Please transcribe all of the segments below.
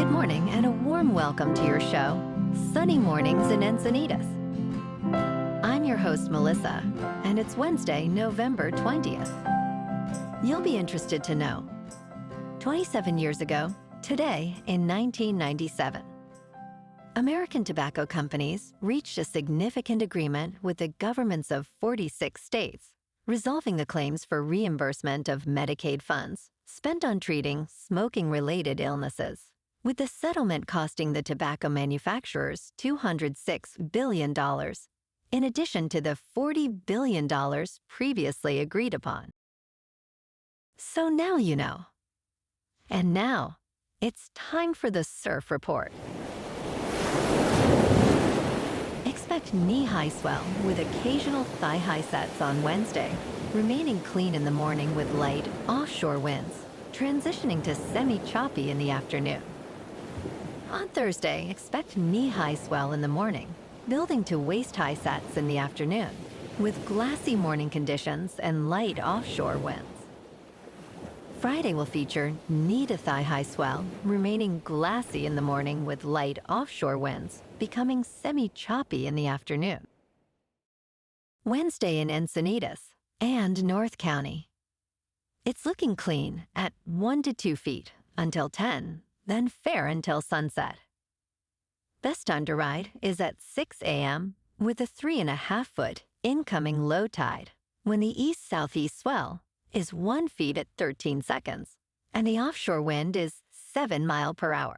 Good morning and a warm welcome to your show, Sunny Mornings in Encinitas. I'm your host, Melissa, and it's Wednesday, November 20th. You'll be interested to know, 27 years ago, today in 1997, American tobacco companies reached a significant agreement with the governments of 46 states, resolving the claims for reimbursement of Medicaid funds spent on treating smoking-related illnesses, with the settlement costing the tobacco manufacturers $206 billion, in addition to the $40 billion previously agreed upon. So now you know. And now, it's time for the Surf Report. Expect knee-high swell with occasional thigh-high sets on Wednesday, remaining clean in the morning with light offshore winds, transitioning to semi-choppy in the afternoon. On Thursday, expect knee-high swell in the morning, building to waist-high sets in the afternoon, with glassy morning conditions and light offshore winds. Friday will feature knee-to-thigh-high swell, remaining glassy in the morning with light offshore winds, becoming semi-choppy in the afternoon. Wednesday in Encinitas and North County. It's looking clean at 1 to 2 feet until 10, then fair until sunset. Best time to ride is at 6 a.m. with a 3.5-foot incoming low tide, when the east-southeast swell is 1 foot at 13 seconds, and the offshore wind is 7 miles per hour.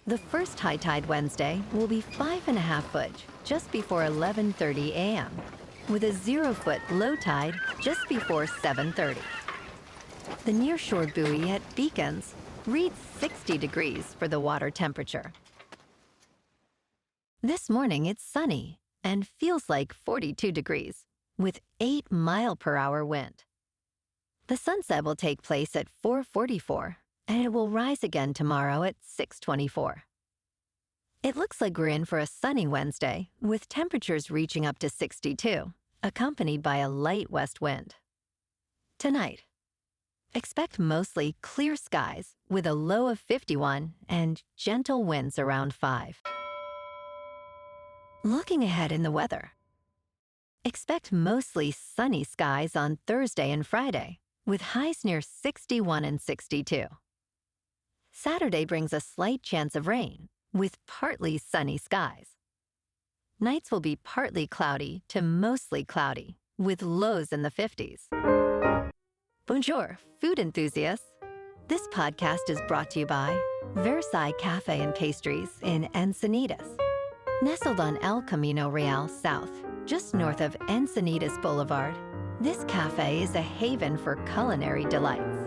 The first high tide Wednesday will be 5.5 foot just before 11:30 a.m., with a 0-foot low tide just before 7:30. The nearshore buoy at Beacons reads 60 degrees for the water temperature. This morning it's sunny and feels like 42 degrees, with 8 mile per hour wind. The sunset will take place at 4:44, and it will rise again tomorrow at 6:24. It looks like we're in for a sunny Wednesday, with temperatures reaching up to 62, accompanied by a light west wind. Tonight, expect mostly clear skies with a low of 51 and gentle winds around 5. Looking ahead in the weather, expect mostly sunny skies on Thursday and Friday, with highs near 61 and 62. Saturday brings a slight chance of rain, with partly sunny skies. Nights will be partly cloudy to mostly cloudy, with lows in the 50s. Bonjour, food enthusiasts. This podcast is brought to you by Versailles Cafe and Pastries in Encinitas. Nestled on El Camino Real South, just north of Encinitas Boulevard, this cafe is a haven for culinary delights.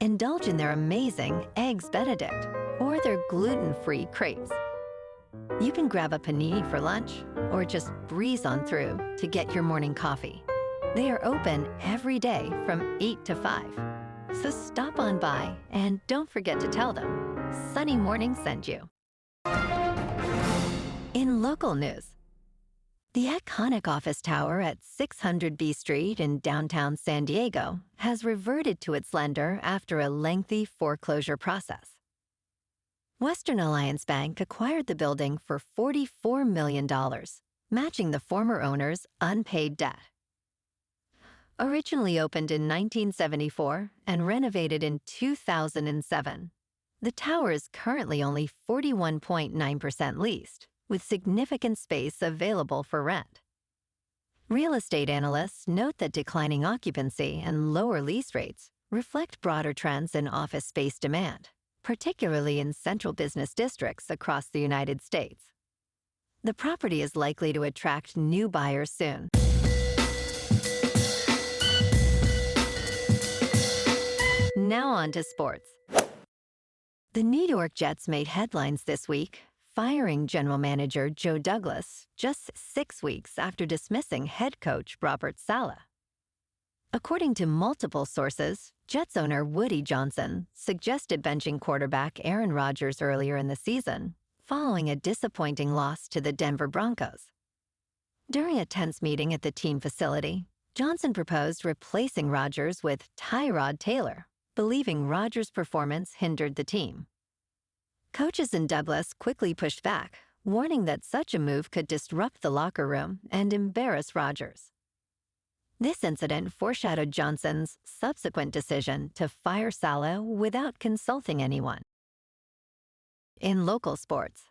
Indulge in their amazing Eggs Benedict or their gluten-free crepes. You can grab a panini for lunch or just breeze on through to get your morning coffee. They are open every day from 8 to 5. So stop on by and don't forget to tell them Sunny Morning sent you. In local news, the iconic office tower at 600 B Street in downtown San Diego has reverted to its lender after a lengthy foreclosure process. Western Alliance Bank acquired the building for $44 million, matching the former owner's unpaid debt. Originally opened in 1974 and renovated in 2007, the tower is currently only 41.9% leased, with significant space available for rent. Real estate analysts note that declining occupancy and lower lease rates reflect broader trends in office space demand, particularly in central business districts across the United States. The property is likely to attract new buyers soon. Now on to sports. The New York Jets made headlines this week, firing general manager Joe Douglas just 6 weeks after dismissing head coach Robert Saleh. According to multiple sources, Jets owner Woody Johnson suggested benching quarterback Aaron Rodgers earlier in the season, following a disappointing loss to the Denver Broncos. During a tense meeting at the team facility, Johnson proposed replacing Rodgers with Tyrod Taylor, believing Rodgers' performance hindered the team. Coaches in Douglas quickly pushed back, warning that such a move could disrupt the locker room and embarrass Rodgers. This incident foreshadowed Johnson's subsequent decision to fire Saleh without consulting anyone. In local sports,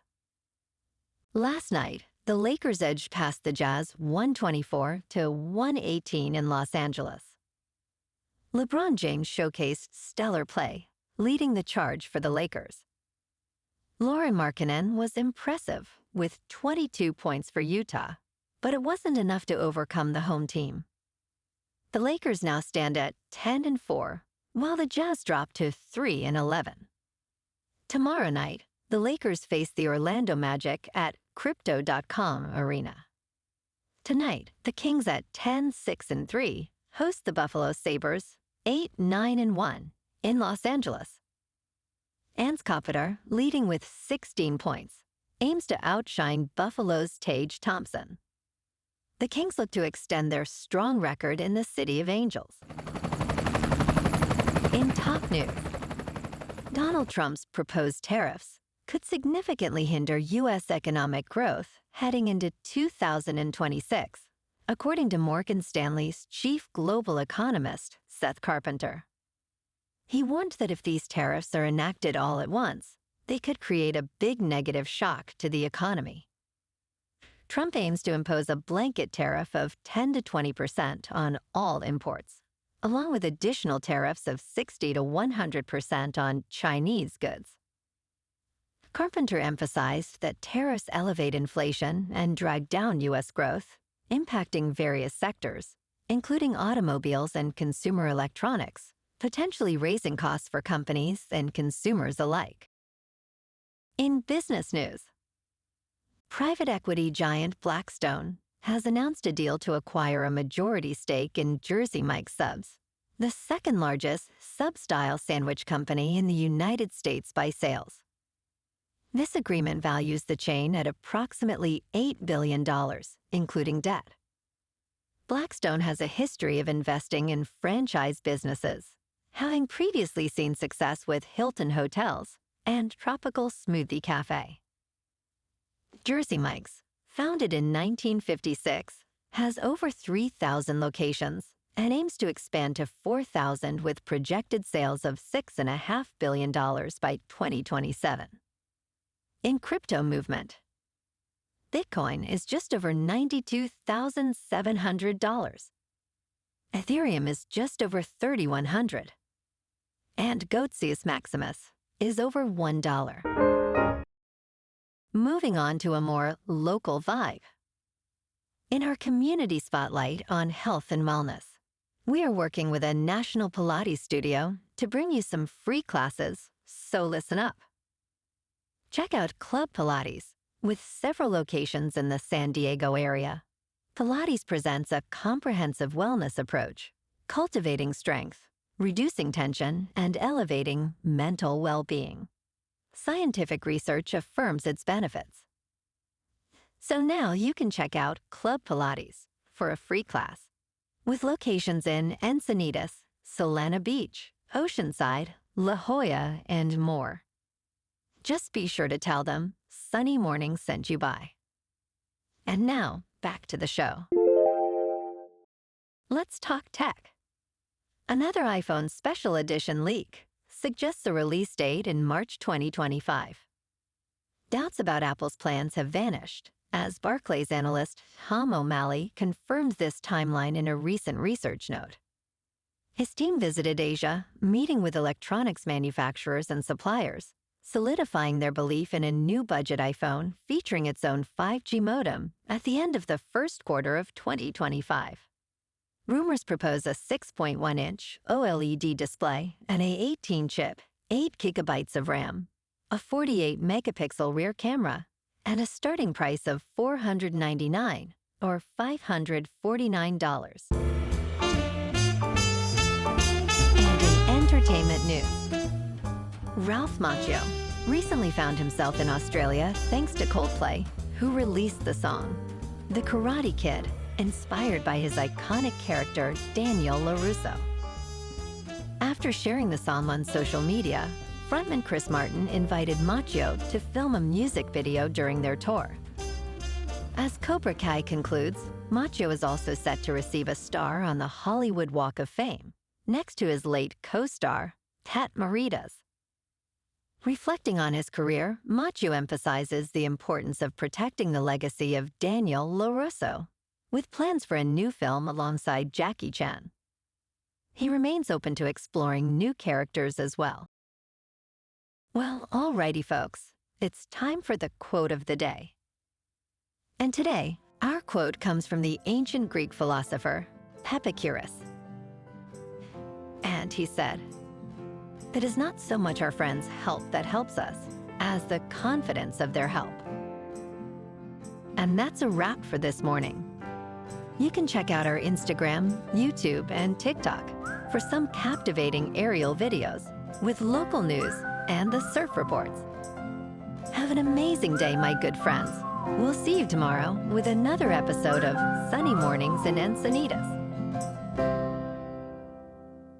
last night, the Lakers edged past the Jazz 124-118 in Los Angeles. LeBron James showcased stellar play, leading the charge for the Lakers. Lauri Markkanen was impressive with 22 points for Utah, but it wasn't enough to overcome the home team. The Lakers now stand at 10-4, while the Jazz dropped to 3-11. Tomorrow night, the Lakers face the Orlando Magic at Crypto.com Arena. Tonight, the Kings at 10-6-3 host the Buffalo Sabres 8-9-1 in Los Angeles. Ans Kopitar, leading with 16 points, aims to outshine Buffalo's Tage Thompson. The Kings look to extend their strong record in the City of Angels. In top news, Donald Trump's proposed tariffs could significantly hinder U.S. economic growth heading into 2026, according to Morgan Stanley's chief global economist, Seth Carpenter. He warned that if these tariffs are enacted all at once, they could create a big negative shock to the economy. Trump aims to impose a blanket tariff of 10-20% on all imports, along with additional tariffs of 60-100% on Chinese goods. Carpenter emphasized that tariffs elevate inflation and drag down U.S. growth, impacting various sectors, including automobiles and consumer electronics, potentially raising costs for companies and consumers alike. In business news, private equity giant Blackstone has announced a deal to acquire a majority stake in Jersey Mike's Subs, the second-largest sub-style sandwich company in the United States by sales. This agreement values the chain at approximately $8 billion, including debt. Blackstone has a history of investing in franchise businesses, having previously seen success with Hilton Hotels and Tropical Smoothie Cafe. Jersey Mike's, founded in 1956, has over 3,000 locations and aims to expand to 4,000 with projected sales of $6.5 billion by 2027. In crypto movement, Bitcoin is just over $92,700. Ethereum is just over $3,100. And Goatsius Maximus is over $1. Moving on to a more local vibe. In our community spotlight on health and wellness, we are working with a national Pilates studio to bring you some free classes, so listen up. Check out Club Pilates, with several locations in the San Diego area. Pilates presents a comprehensive wellness approach, cultivating strength, reducing tension, and elevating mental well-being. Scientific research affirms its benefits. So now you can check out Club Pilates for a free class, with locations in Encinitas, Solana Beach, Oceanside, La Jolla, and more. Just be sure to tell them Sunny Morning sent you by. And now, back to the show. Let's talk tech. Another iPhone Special Edition leak suggests a release date in March 2025. Doubts about Apple's plans have vanished, as Barclays analyst Tom O'Malley confirmed this timeline in a recent research note. His team visited Asia, meeting with electronics manufacturers and suppliers, solidifying their belief in a new budget iPhone featuring its own 5G modem at the end of the first quarter of 2025. Rumors propose a 6.1-inch OLED display and a 18-chip, 8 GB of RAM, a 48-megapixel rear camera, and a starting price of $499 or $549. And in entertainment news, Ralph Macchio recently found himself in Australia thanks to Coldplay, who released the song, The Karate Kid, inspired by his iconic character, Daniel LaRusso. After sharing the song on social media, frontman Chris Martin invited Macchio to film a music video during their tour. As Cobra Kai concludes, Macchio is also set to receive a star on the Hollywood Walk of Fame, next to his late co-star, Tat Moritas. Reflecting on his career, Macchio emphasizes the importance of protecting the legacy of Daniel LaRusso, with plans for a new film alongside Jackie Chan. He remains open to exploring new characters as well. Well, alrighty folks, it's time for the quote of the day. And today, our quote comes from the ancient Greek philosopher, Epicurus. And he said, "It is not so much our friends' help that helps us, as the confidence of their help." And that's a wrap for this morning. You can check out our Instagram, YouTube, and TikTok for some captivating aerial videos with local news and the surf reports. Have an amazing day, my good friends. We'll see you tomorrow with another episode of Sunny Mornings in Encinitas.